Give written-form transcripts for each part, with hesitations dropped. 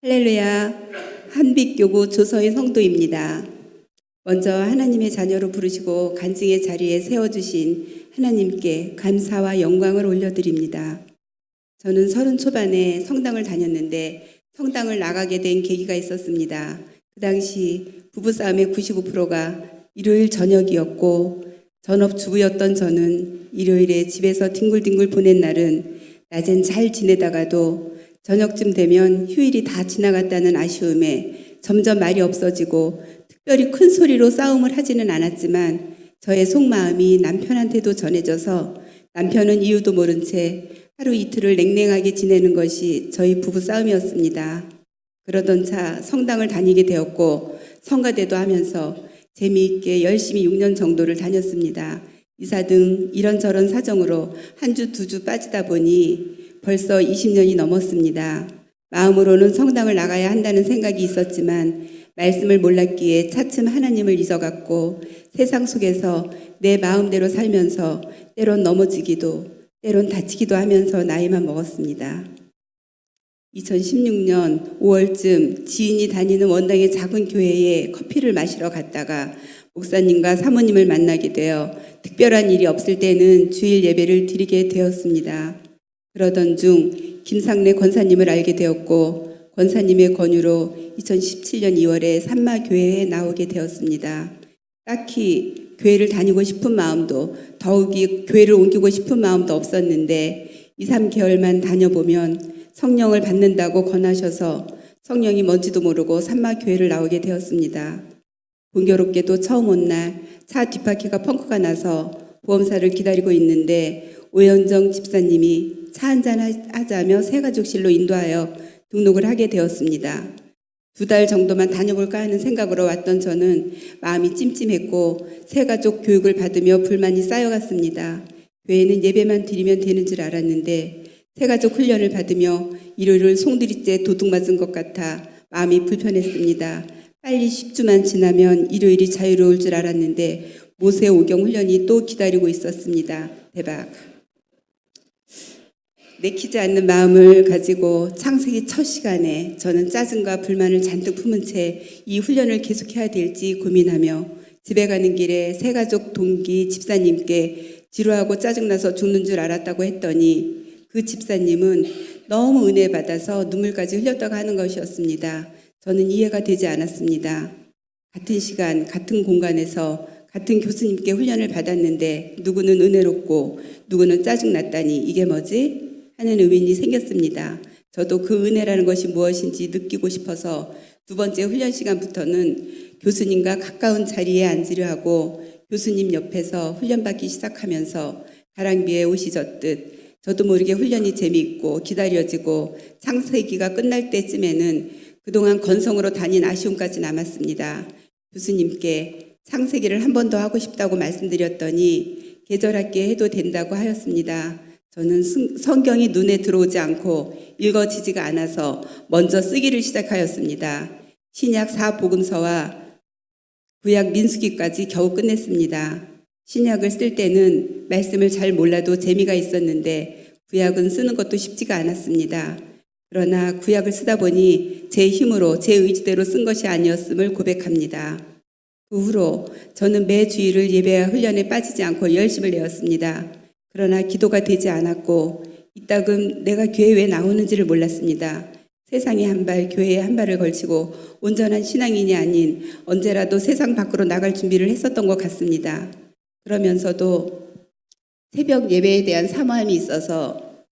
할렐루야, 한빛교구 조서의 성도입니다. 먼저 하나님의 자녀로 부르시고 간증의 자리에 세워주신 하나님께 감사와 영광을 올려드립니다. 저는 30 초반에 성당을 다녔는데 성당을 나가게 된 계기가 있었습니다. 그 당시 부부싸움의 95%가 일요일 저녁이었고 전업주부였던 저는 일요일에 집에서 뒹굴뒹굴 보낸 날은 낮엔 잘 지내다가도 저녁쯤 되면 휴일이 다 지나갔다는 아쉬움에 점점 말이 없어지고 특별히 큰 소리로 싸움을 하지는 않았지만 저의 속마음이 남편한테도 전해져서 남편은 이유도 모른 채 하루 이틀을 냉랭하게 지내는 것이 저희 부부 싸움이었습니다. 그러던 차 성당을 다니게 되었고 성가대도 하면서 재미있게 열심히 6년 정도를 다녔습니다. 이사 등 이런저런 사정으로 한 주, 두 주 빠지다 보니 벌써 20년이 넘었습니다. 마음으로는 성당을 나가야 한다는 생각이 있었지만 말씀을 몰랐기에 차츰 하나님을 잊어갔고 세상 속에서 내 마음대로 살면서 때론 넘어지기도 때론 다치기도 하면서 나이만 먹었습니다. 2016년 5월쯤 지인이 다니는 원당의 작은 교회에 커피를 마시러 갔다가 목사님과 사모님을 만나게 되어 특별한 일이 없을 때는 주일 예배를 드리게 되었습니다. 그러던 중 김상래 권사님을 알게 되었고 권사님의 권유로 2017년 2월에 산마교회에 나오게 되었습니다. 딱히 교회를 다니고 싶은 마음도 더욱이 교회를 옮기고 싶은 마음도 없었는데 2, 3개월만 다녀보면 성령을 받는다고 권하셔서 성령이 뭔지도 모르고 산마교회를 나오게 되었습니다. 공교롭게도 처음 온 날 차 뒷바퀴가 펑크가 나서 보험사를 기다리고 있는데 오현정 집사님이 차 한잔 하자며 새가족실로 인도하여 등록을 하게 되었습니다. 2달 정도만 다녀볼까 하는 생각으로 왔던 저는 마음이 찜찜했고 새가족 교육을 받으며 불만이 쌓여갔습니다. 교회는 예배만 드리면 되는 줄 알았는데 새가족 훈련을 받으며 일요일을 송두리째 도둑 맞은 것 같아 마음이 불편했습니다. 빨리 10주만 지나면 일요일이 자유로울 줄 알았는데 모세 오경 훈련이 또 기다리고 있었습니다. 대박. 내키지 않는 마음을 가지고 창세기 첫 시간에 저는 짜증과 불만을 잔뜩 품은 채 이 훈련을 계속해야 될지 고민하며 집에 가는 길에 새가족 동기 집사님께 지루하고 짜증나서 죽는 줄 알았다고 했더니 그 집사님은 너무 은혜 받아서 눈물까지 흘렸다고 하는 것이었습니다. 저는 이해가 되지 않았습니다. 같은 시간, 같은 공간에서 같은 교수님께 훈련을 받았는데 누구는 은혜롭고 누구는 짜증났다니 이게 뭐지? 하는 의문이 생겼습니다. 저도 그 은혜라는 것이 무엇인지 느끼고 싶어서 2번째 훈련 시간부터는 교수님과 가까운 자리에 앉으려 하고 교수님 옆에서 훈련받기 시작하면서 가랑비에 옷이 젖듯 저도 모르게 훈련이 재미있고 기다려지고 창세기가 끝날 때쯤에는 그동안 건성으로 다닌 아쉬움까지 남았습니다. 교수님께 창세기를 한 번 더 하고 싶다고 말씀드렸더니 계절학기에 해도 된다고 하였습니다. 저는 성경이 눈에 들어오지 않고 읽어지지가 않아서 먼저 쓰기를 시작하였습니다. 신약 4복음서와 구약 민수기까지 겨우 끝냈습니다. 신약을 쓸 때는 말씀을 잘 몰라도 재미가 있었는데 구약은 쓰는 것도 쉽지가 않았습니다. 그러나 구약을 쓰다 보니 제 힘으로 제 의지대로 쓴 것이 아니었음을 고백합니다. 그 후로 저는 매 주일을 예배와 훈련에 빠지지 않고 열심을 내었습니다. 그러나 기도가 되지 않았고 이따금 내가 교회에 왜 나오는지를 몰랐습니다. 세상에 한 발, 교회에 한 발을 걸치고 온전한 신앙인이 아닌 언제라도 세상 밖으로 나갈 준비를 했었던 것 같습니다. 그러면서도 새벽 예배에 대한 사모함이 있어서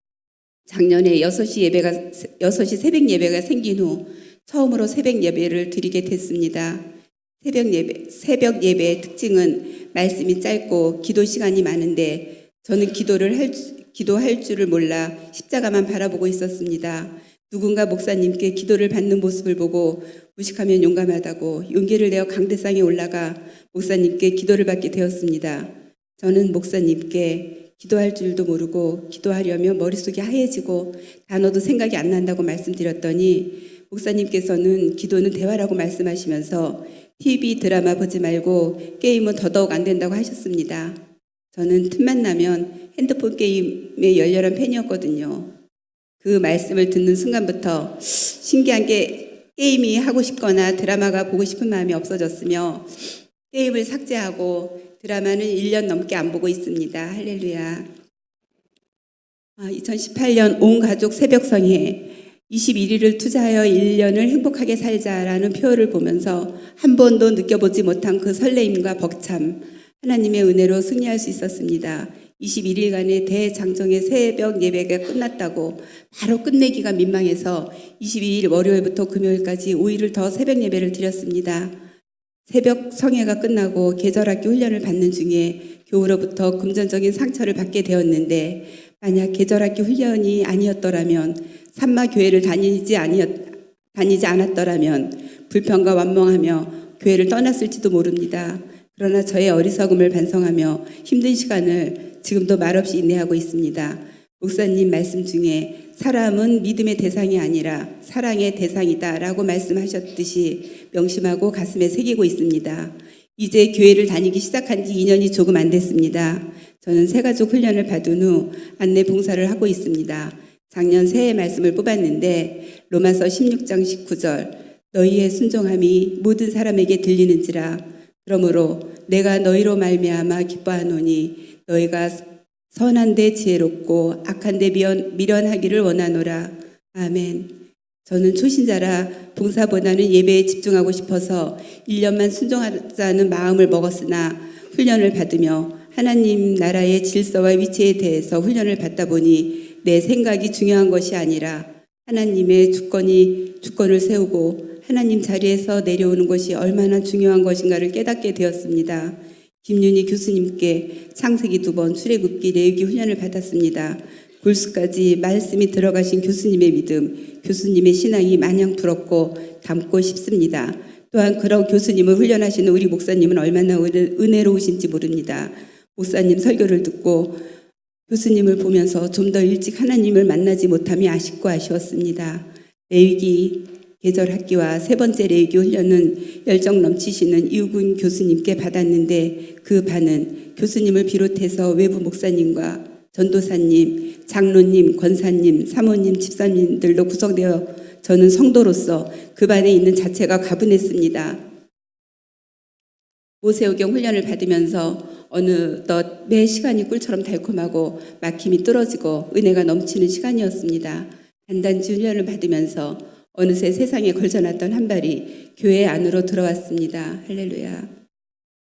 작년에 6시 새벽 예배가 생긴 후 처음으로 새벽 예배를 드리게 됐습니다. 새벽 예배의 특징은 말씀이 짧고 기도 시간이 많은데 저는 기도할 줄을 몰라 십자가만 바라보고 있었습니다. 누군가 목사님께 기도를 받는 모습을 보고 무식하면 용감하다고 용기를 내어 강대상에 올라가 목사님께 기도를 받게 되었습니다. 저는 목사님께 기도할 줄도 모르고 기도하려면 머릿속이 하얘지고 단어도 생각이 안 난다고 말씀드렸더니 목사님께서는 기도는 대화라고 말씀하시면서 TV 드라마 보지 말고 게임은 더더욱 안 된다고 하셨습니다. 저는 틈만 나면 핸드폰 게임의 열렬한 팬이었거든요. 그 말씀을 듣는 순간부터 신기한 게 게임이 하고 싶거나 드라마가 보고 싶은 마음이 없어졌으며 게임을 삭제하고 드라마는 1년 넘게 안 보고 있습니다. 할렐루야. 2018년 온 가족 새벽성에 21일을 투자하여 1년을 행복하게 살자라는 표어를 보면서 한 번도 느껴보지 못한 그 설레임과 벅참, 하나님의 은혜로 승리할 수 있었습니다. 21일간의 대장정의 새벽 예배가 끝났다고 바로 끝내기가 민망해서 22일 월요일부터 금요일까지 5일을 더 새벽 예배를 드렸습니다. 새벽 성회가 끝나고 계절학교 훈련을 받는 중에 교우로부터 금전적인 상처를 받게 되었는데, 만약 계절학교 훈련이 아니었더라면, 산마교회를 다니지 않았더라면 불평과 완망하며 교회를 떠났을지도 모릅니다. 그러나 저의 어리석음을 반성하며 힘든 시간을 지금도 말없이 인내하고 있습니다. 목사님 말씀 중에 사람은 믿음의 대상이 아니라 사랑의 대상이다 라고 말씀하셨듯이 명심하고 가슴에 새기고 있습니다. 이제 교회를 다니기 시작한 지 2년이 조금 안 됐습니다. 저는 새가족 훈련을 받은 후 안내 봉사를 하고 있습니다. 작년 새해 말씀을 뽑았는데 로마서 16장 19절, 너희의 순종함이 모든 사람에게 들리는지라. 그러므로 내가 너희로 말미암아 기뻐하노니 너희가 선한데 지혜롭고 악한데 미련하기를 원하노라. 아멘. 저는 초신자라 봉사보다는 예배에 집중하고 싶어서 1년만 순종하자는 마음을 먹었으나 훈련을 받으며 하나님 나라의 질서와 위치에 대해서 훈련을 받다 보니 내 생각이 중요한 것이 아니라 하나님의 주권을 세우고 하나님 자리에서 내려오는 것이 얼마나 중요한 것인가를 깨닫게 되었습니다. 김윤희 교수님께 창세기 2번, 출애굽기, 레위기 훈련을 받았습니다. 골수까지 말씀이 들어가신 교수님의 믿음, 교수님의 신앙이 마냥 부럽고 닮고 싶습니다. 또한 그런 교수님을 훈련하시는 우리 목사님은 얼마나 은혜로우신지 모릅니다. 목사님 설교를 듣고 교수님을 보면서 좀 더 일찍 하나님을 만나지 못함이 아쉽고 아쉬웠습니다. 레위기 계절학기와 세 번째 레위기 훈련은 열정 넘치시는 이우근 교수님께 받았는데 그 반은 교수님을 비롯해서 외부 목사님과 전도사님, 장로님, 권사님, 사모님, 집사님들로 구성되어 저는 성도로서 그 반에 있는 자체가 가분했습니다. 모세오경 훈련을 받으면서 어느덧 매 시간이 꿀처럼 달콤하고 막힘이 뚫어지고 은혜가 넘치는 시간이었습니다. 단단지 훈련을 받으면서 어느새 세상에 걸쳐놨던 한 발이 교회 안으로 들어왔습니다. 할렐루야.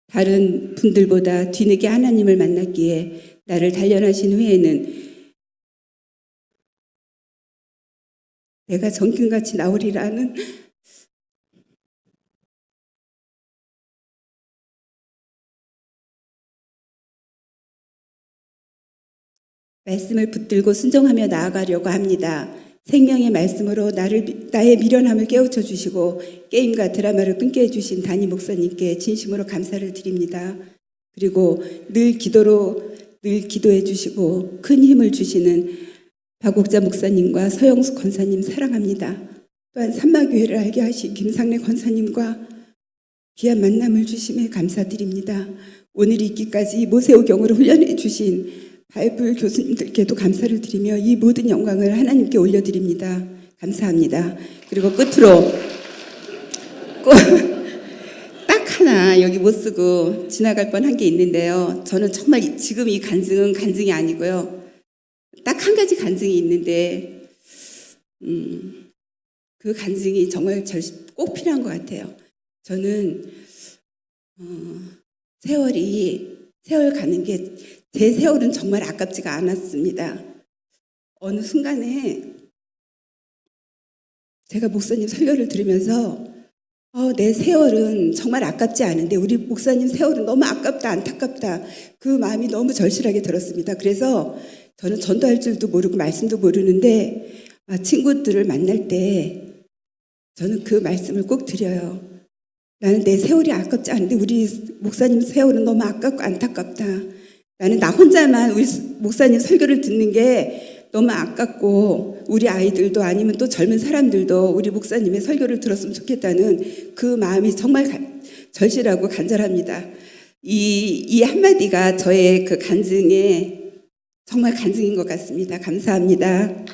다른 분들보다 뒤늦게 하나님을 만났기에 나를 단련하신 후에는 내가 정금같이 나오리라는 말씀을 붙들고 순종하며 나아가려고 합니다. 생명의 말씀으로 나의 미련함을 깨우쳐 주시고 게임과 드라마를 끊게 해주신 담임 목사님께 진심으로 감사를 드립니다. 그리고 늘 기도해 주시고 큰 힘을 주시는 박옥자 목사님과 서영숙 권사님 사랑합니다. 또한 산마교회를 알게 하신 김상래 권사님과 귀한 만남을 주심에 감사드립니다. 오늘 있기까지 모세오경으로 훈련해 주신 바이블 교수님들께도 감사를 드리며 이 모든 영광을 하나님께 올려드립니다. 감사합니다. 그리고 끝으로 꼭 딱 하나 여기 못 쓰고 지나갈 뻔한 게 있는데요. 저는 정말 지금 이 간증은 간증이 아니고요. 딱 한 가지 간증이 있는데 그 간증이 정말 꼭 필요한 것 같아요. 저는 세월 가는 게 제 세월은 정말 아깝지가 않았습니다. 어느 순간에 제가 목사님 설교를 들으면서 내 세월은 정말 아깝지 않은데 우리 목사님 세월은 너무 아깝다, 안타깝다, 그 마음이 너무 절실하게 들었습니다. 그래서 저는 전도할 줄도 모르고 말씀도 모르는데 친구들을 만날 때 저는 그 말씀을 꼭 드려요. 나는 내 세월이 아깝지 않은데 우리 목사님 세월은 너무 아깝고 안타깝다. 나는 나 혼자만 우리 목사님 설교를 듣는 게 너무 아깝고 우리 아이들도 아니면 또 젊은 사람들도 우리 목사님의 설교를 들었으면 좋겠다는 그 마음이 정말 절실하고 간절합니다. 이 한마디가 저의 그 간증에 정말 간증인 것 같습니다. 감사합니다.